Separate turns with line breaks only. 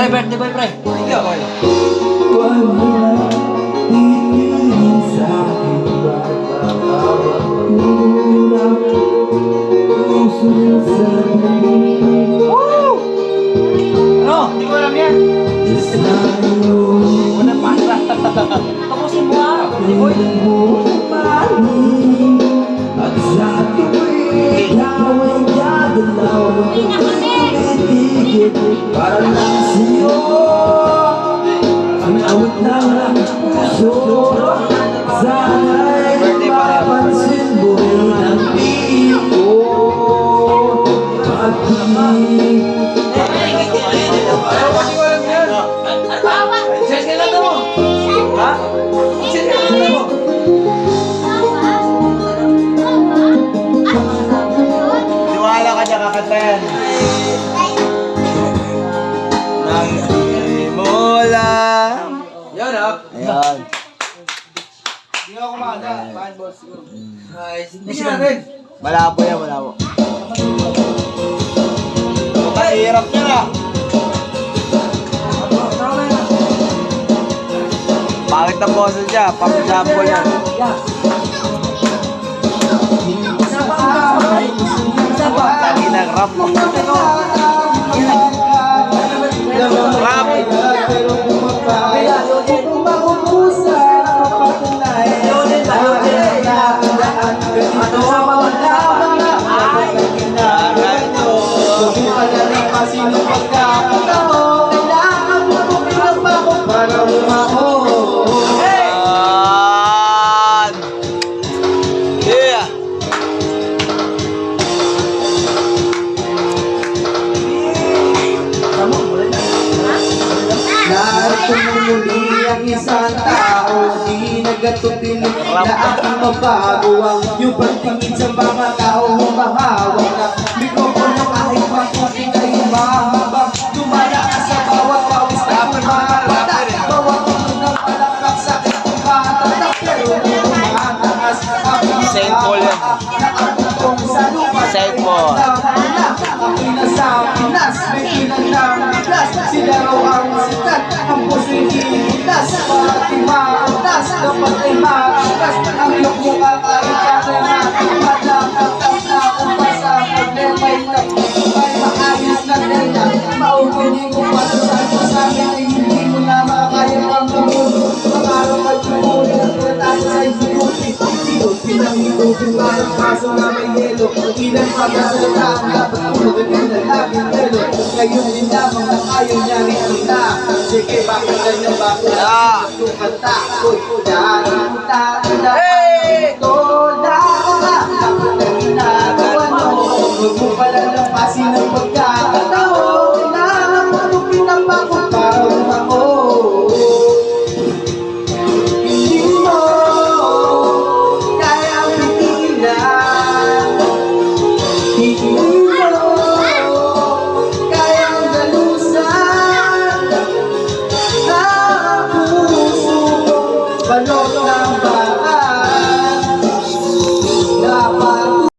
Pre, birthday boy, pre. Thank you. Ano? Hindi ko alam yan. Wala pasa. Tapusin mo ah. Boy.
At sa tuwing ikaw ay gagalaw, tumitigil para lang sa'yo ang awit ng aking puso. Sana'y mapapansin mo rin ang tingin ko at
Ses ka lang mo. Ha? Ses ka lang mo. Tiwala ka dyan, kakanta yan. Nang mo lang. Yan ah. Ayan. Hindi ako kumanda. Pahan boss. Hindi natin. Malabo yan, malabo. Hirap niya na. Bakit ang boses niya? Pang-jumbo yan. Lagi ng rap mo. Rap! Yeah!
narito muli ang isang tao, di nagatupiling na aking mabago ang iyong pagtingin sa mga tao humahawak na mikropono kahit maputi kayo mahabang lumalakas sa bawat pawis na kumakapatak bawat tulog ng palakpak sa aking kumatatak pero lumataas ang
Saint Paul yan.
nakatutong sa lupa
Saint Paul.
ako'y nasa Pinas, may pinandang biglas sila raw ang sikat, ang puso'y hinihilas pati maantas, dapat ay maantas ang iyong mukha kahit kaya madakatas na umpas sa paglemay na may maayos na dela maukunin ko pa sa akin ay hindi mo na makaya ang kamulo makaraw ka tumuloy ang pagkatapos ay sinuti silang itubig parang kaso na may yelo ilang pagkasalita ang dapat ang magandang na laging yelo ngayon din lamang na ayaw niya rin ang sige bakit ganyan bakit ang kanta ko'y dahil